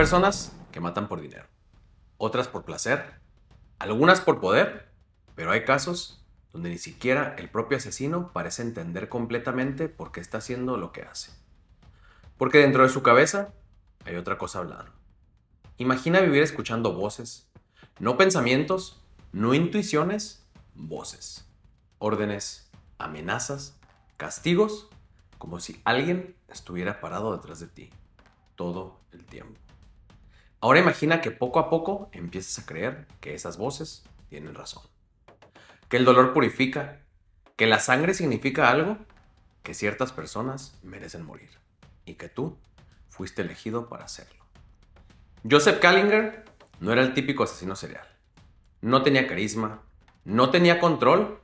personas que matan por dinero, otras por placer, algunas por poder, pero hay casos donde ni siquiera el propio asesino parece entender completamente por qué está haciendo lo que hace. Porque dentro de su cabeza hay otra cosa hablando. Imagina vivir escuchando voces, no pensamientos, no intuiciones, voces, órdenes, amenazas, castigos, como si alguien estuviera parado detrás de ti todo el tiempo. Ahora imagina que poco a poco empiezas a creer que esas voces tienen razón, que el dolor purifica, que la sangre significa algo, que ciertas personas merecen morir y que tú fuiste elegido para hacerlo. Joseph Kallinger no era el típico asesino serial. No tenía carisma, no tenía control,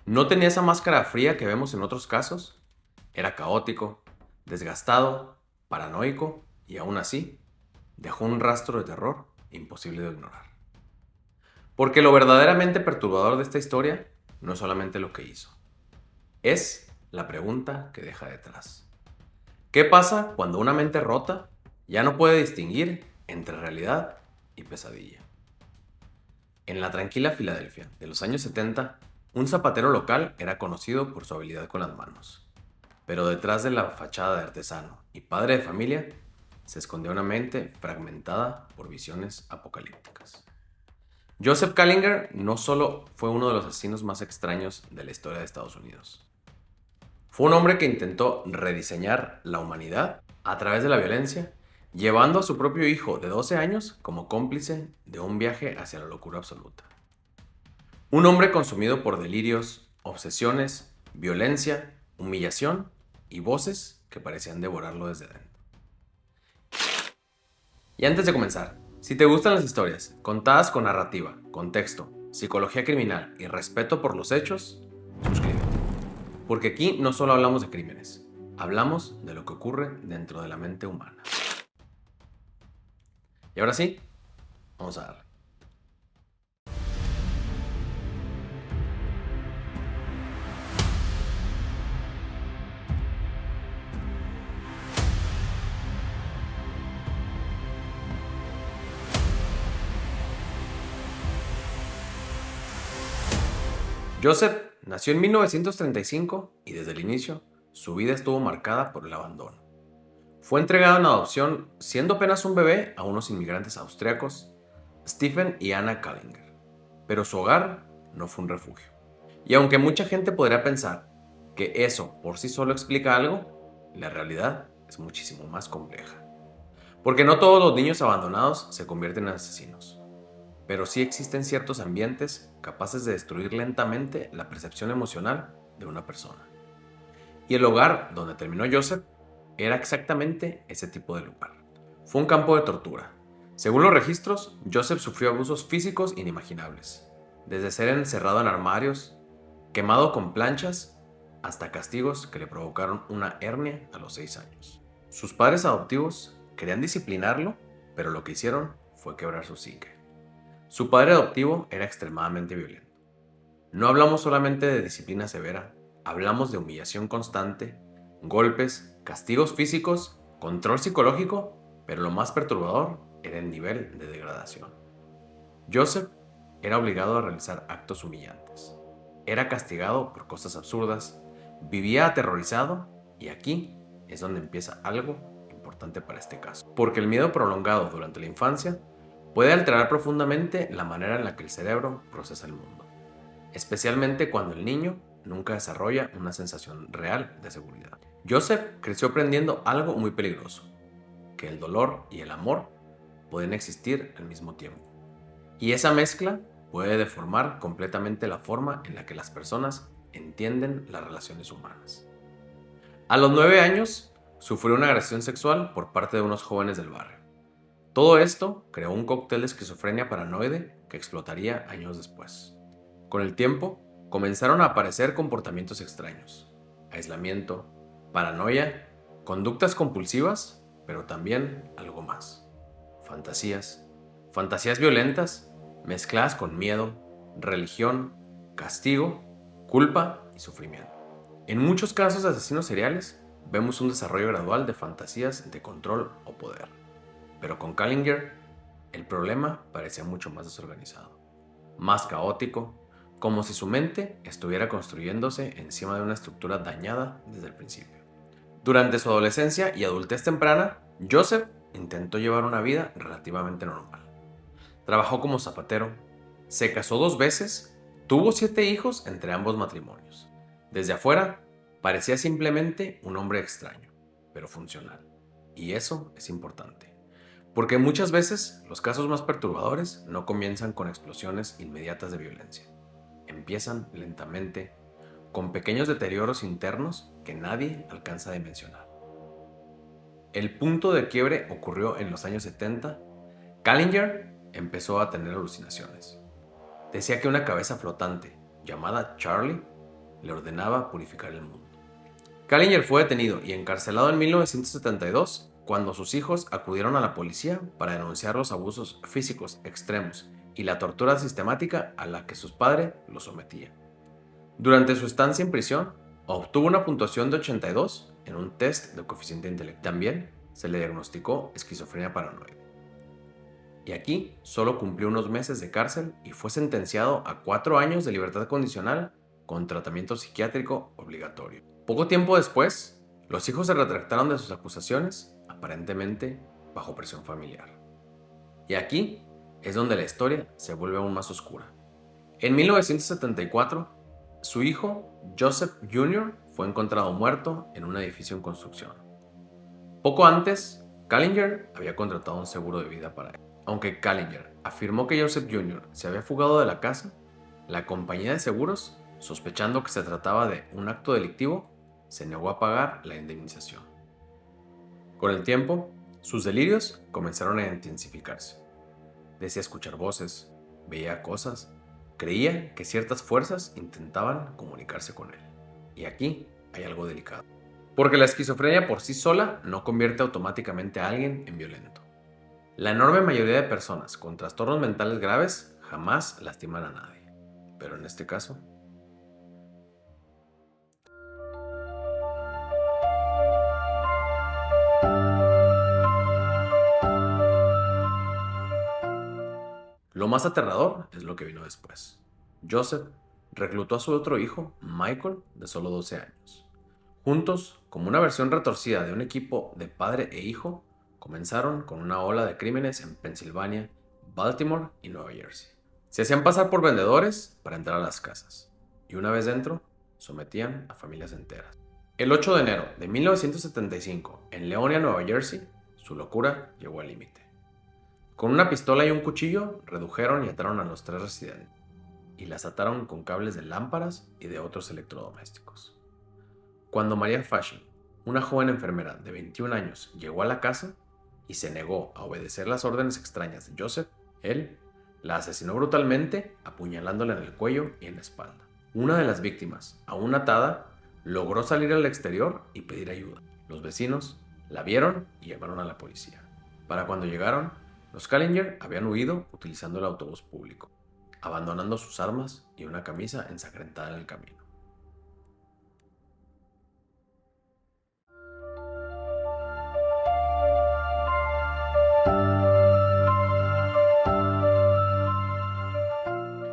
no tenía esa máscara fría que vemos en otros casos. Era caótico, desgastado, paranoico y aún así dejó un rastro de terror imposible de ignorar. Porque lo verdaderamente perturbador de esta historia no es solamente lo que hizo, es la pregunta que deja detrás. ¿Qué pasa cuando una mente rota ya no puede distinguir entre realidad y pesadilla? En la tranquila Filadelfia de los años 70, un zapatero local era conocido por su habilidad con las manos. Pero detrás de la fachada de artesano y padre de familia se escondía una mente fragmentada por visiones apocalípticas. Joseph Kallinger no solo fue uno de los asesinos más extraños de la historia de Estados Unidos. Fue un hombre que intentó rediseñar la humanidad a través de la violencia, llevando a su propio hijo de 12 años como cómplice de un viaje hacia la locura absoluta. Un hombre consumido por delirios, obsesiones, violencia, humillación y voces que parecían devorarlo desde dentro. Y antes de comenzar, si te gustan las historias contadas con narrativa, contexto, psicología criminal y respeto por los hechos, suscríbete. Porque aquí no solo hablamos de crímenes, hablamos de lo que ocurre dentro de la mente humana. Y ahora sí, vamos a darle. Joseph nació en 1935 y desde el inicio su vida estuvo marcada por el abandono. Fue entregado en adopción siendo apenas un bebé a unos inmigrantes austriacos, Stephen y Anna Kallinger, pero su hogar no fue un refugio. Y aunque mucha gente podría pensar que eso por sí solo explica algo, la realidad es muchísimo más compleja. Porque no todos los niños abandonados se convierten en asesinos, pero sí existen ciertos ambientes capaces de destruir lentamente la percepción emocional de una persona. Y el hogar donde terminó Joseph era exactamente ese tipo de lugar. Fue un campo de tortura. Según los registros, Joseph sufrió abusos físicos inimaginables, desde ser encerrado en armarios, quemado con planchas, hasta castigos que le provocaron una hernia a los 6 años. Sus padres adoptivos querían disciplinarlo, pero lo que hicieron fue quebrar su psique. Su padre adoptivo era extremadamente violento. No hablamos solamente de disciplina severa, hablamos de humillación constante, golpes, castigos físicos, control psicológico, pero lo más perturbador era el nivel de degradación. Joseph era obligado a realizar actos humillantes. Era castigado por cosas absurdas, vivía aterrorizado y aquí es donde empieza algo importante para este caso. Porque el miedo prolongado durante la infancia puede alterar profundamente la manera en la que el cerebro procesa el mundo, especialmente cuando el niño nunca desarrolla una sensación real de seguridad. Joseph creció aprendiendo algo muy peligroso, que el dolor y el amor pueden existir al mismo tiempo. Y esa mezcla puede deformar completamente la forma en la que las personas entienden las relaciones humanas. A los 9 años, sufrió una agresión sexual por parte de unos jóvenes del barrio. Todo esto creó un cóctel de esquizofrenia paranoide que explotaría años después. Con el tiempo, comenzaron a aparecer comportamientos extraños, aislamiento, paranoia, conductas compulsivas, pero también algo más. Fantasías violentas mezcladas con miedo, religión, castigo, culpa y sufrimiento. En muchos casos de asesinos seriales, vemos un desarrollo gradual de fantasías de control o poder. Pero con Kallinger, el problema parecía mucho más desorganizado, más caótico, como si su mente estuviera construyéndose encima de una estructura dañada desde el principio. Durante su adolescencia y adultez temprana, Joseph intentó llevar una vida relativamente normal. Trabajó como zapatero, se casó 2 veces, tuvo 7 hijos entre ambos matrimonios. Desde afuera, parecía simplemente un hombre extraño, pero funcional. Y eso es importante, porque muchas veces los casos más perturbadores no comienzan con explosiones inmediatas de violencia. Empiezan lentamente, con pequeños deterioros internos que nadie alcanza a dimensionar. El punto de quiebre ocurrió en los años 70. Kallinger empezó a tener alucinaciones. Decía que una cabeza flotante, llamada Charlie, le ordenaba purificar el mundo. Kallinger fue detenido y encarcelado en 1972 cuando sus hijos acudieron a la policía para denunciar los abusos físicos extremos y la tortura sistemática a la que su padre los sometía. Durante su estancia en prisión, obtuvo una puntuación de 82 en un test de coeficiente intelectual. También se le diagnosticó esquizofrenia paranoide. Y aquí solo cumplió unos meses de cárcel y fue sentenciado a 4 años de libertad condicional con tratamiento psiquiátrico obligatorio. Poco tiempo después, los hijos se retractaron de sus acusaciones, aparentemente bajo presión familiar. Y aquí es donde la historia se vuelve aún más oscura. En 1974, su hijo, Joseph Jr., fue encontrado muerto en un edificio en construcción. Poco antes, Kallinger había contratado un seguro de vida para él. Aunque Kallinger afirmó que Joseph Jr. se había fugado de la casa, la compañía de seguros, sospechando que se trataba de un acto delictivo, se negó a pagar la indemnización. Con el tiempo, sus delirios comenzaron a intensificarse. Decía escuchar voces, veía cosas, creía que ciertas fuerzas intentaban comunicarse con él. Y aquí hay algo delicado. Porque la esquizofrenia por sí sola no convierte automáticamente a alguien en violento. La enorme mayoría de personas con trastornos mentales graves jamás lastiman a nadie. Pero en este caso, lo más aterrador es lo que vino después. Joseph reclutó a su otro hijo, Michael, de solo 12 años. Juntos, como una versión retorcida de un equipo de padre e hijo, comenzaron con una ola de crímenes en Pensilvania, Baltimore y Nueva Jersey. Se hacían pasar por vendedores para entrar a las casas, y una vez dentro, sometían a familias enteras. El 8 de enero de 1975, en Leonia, Nueva Jersey, su locura llegó al límite. Con una pistola y un cuchillo, redujeron y ataron a los 3 residentes, y las ataron con cables de lámparas y de otros electrodomésticos. Cuando Maria Fashion, una joven enfermera de 21 años, llegó a la casa y se negó a obedecer las órdenes extrañas de Joseph, él la asesinó brutalmente, apuñalándola en el cuello y en la espalda. Una de las víctimas, aún atada, logró salir al exterior y pedir ayuda. Los vecinos la vieron y llamaron a la policía. Para cuando llegaron, los Kallinger habían huido utilizando el autobús público, abandonando sus armas y una camisa ensangrentada en el camino.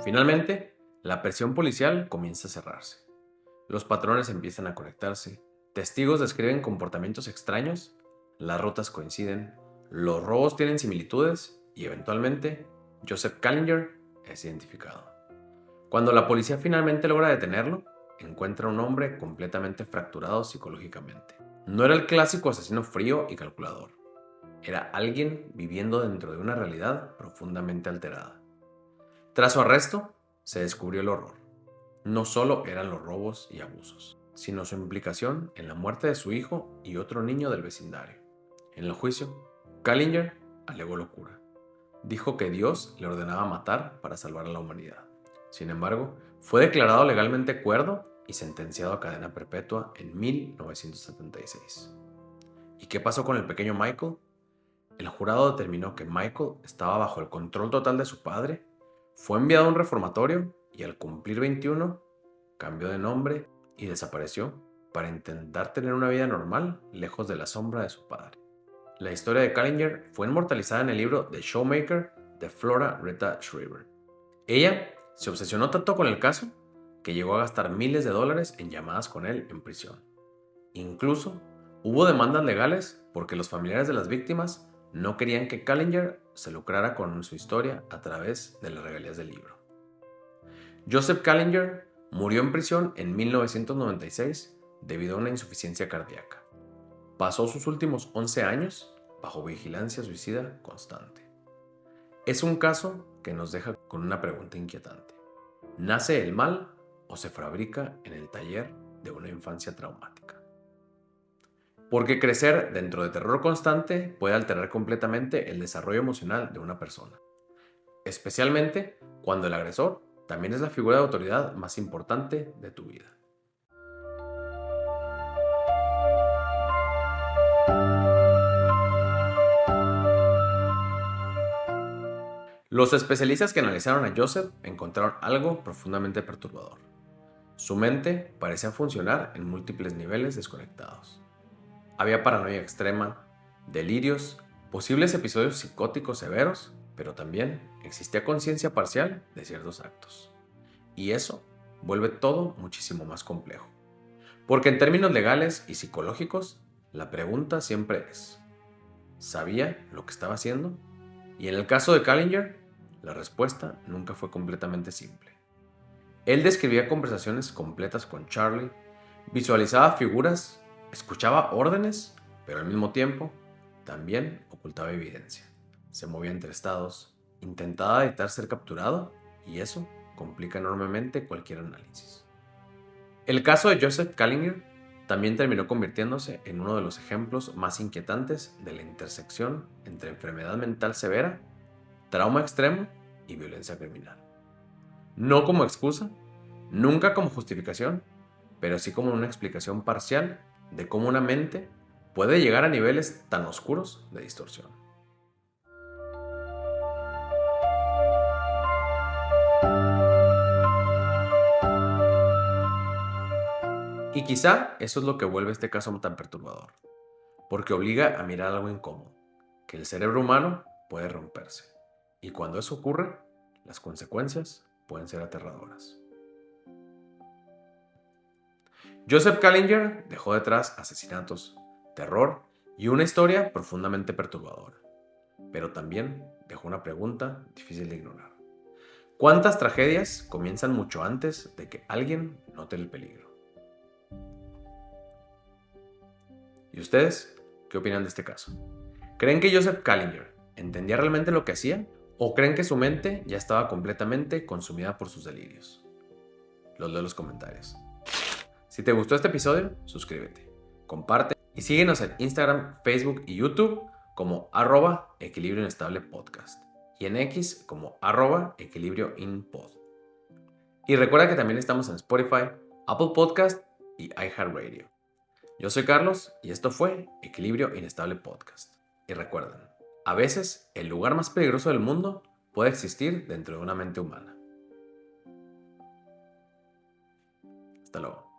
Finalmente, la presión policial comienza a cerrarse. Los patrones empiezan a conectarse, testigos describen comportamientos extraños, las rutas coinciden, los robos tienen similitudes y eventualmente Joseph Kallinger es identificado. Cuando la policía finalmente logra detenerlo, encuentra a un hombre completamente fracturado psicológicamente. No era el clásico asesino frío y calculador, era alguien viviendo dentro de una realidad profundamente alterada. Tras su arresto, se descubrió el horror. No solo eran los robos y abusos, sino su implicación en la muerte de su hijo y otro niño del vecindario. En el juicio, Kallinger alegó locura. Dijo que Dios le ordenaba matar para salvar a la humanidad. Sin embargo, fue declarado legalmente cuerdo y sentenciado a cadena perpetua en 1976. ¿Y qué pasó con el pequeño Michael? El jurado determinó que Michael estaba bajo el control total de su padre, fue enviado a un reformatorio y al cumplir 21, cambió de nombre y desapareció para intentar tener una vida normal lejos de la sombra de su padre. La historia de Callinger fue inmortalizada en el libro The Showmaker de Flora Rita Shriver. Ella se obsesionó tanto con el caso que llegó a gastar miles de dólares en llamadas con él en prisión. Incluso hubo demandas legales porque los familiares de las víctimas no querían que Callinger se lucrara con su historia a través de las regalías del libro. Joseph Callinger murió en prisión en 1996 debido a una insuficiencia cardíaca. Pasó sus últimos 11 años bajo vigilancia suicida constante. Es un caso que nos deja con una pregunta inquietante. ¿Nace el mal o se fabrica en el taller de una infancia traumática? Porque crecer dentro de terror constante puede alterar completamente el desarrollo emocional de una persona, especialmente cuando el agresor también es la figura de autoridad más importante de tu vida. Los especialistas que analizaron a Joseph encontraron algo profundamente perturbador. Su mente parecía funcionar en múltiples niveles desconectados. Había paranoia extrema, delirios, posibles episodios psicóticos severos, pero también existía conciencia parcial de ciertos actos. Y eso vuelve todo muchísimo más complejo. Porque en términos legales y psicológicos, la pregunta siempre es, ¿sabía lo que estaba haciendo? Y en el caso de Callinger, la respuesta nunca fue completamente simple. Él describía conversaciones completas con Charlie, visualizaba figuras, escuchaba órdenes, pero al mismo tiempo también ocultaba evidencia. Se movía entre estados, intentaba evitar ser capturado y eso complica enormemente cualquier análisis. El caso de Joseph Callinger también terminó convirtiéndose en uno de los ejemplos más inquietantes de la intersección entre enfermedad mental severa, trauma extremo y violencia criminal. No como excusa, nunca como justificación, pero sí como una explicación parcial de cómo una mente puede llegar a niveles tan oscuros de distorsión. Y quizá eso es lo que vuelve este caso tan perturbador, porque obliga a mirar algo incómodo, que el cerebro humano puede romperse. Y cuando eso ocurre, las consecuencias pueden ser aterradoras. Joseph Callinger dejó detrás asesinatos, terror y una historia profundamente perturbadora, pero también dejó una pregunta difícil de ignorar. ¿Cuántas tragedias comienzan mucho antes de que alguien note el peligro? ¿Y ustedes qué opinan de este caso? ¿Creen que Joseph Callinger entendía realmente lo que hacía o creen que su mente ya estaba completamente consumida por sus delirios? Los leo en los comentarios. Si te gustó este episodio, suscríbete, comparte y síguenos en Instagram, Facebook y YouTube como @equilibrio inestable podcast y en X como @equilibrio inpod. Y recuerda que también estamos en Spotify, Apple Podcast y iHeartRadio. Yo soy Carlos y esto fue Equilibrio Inestable Podcast. Y recuerden, a veces el lugar más peligroso del mundo puede existir dentro de una mente humana. Hasta luego.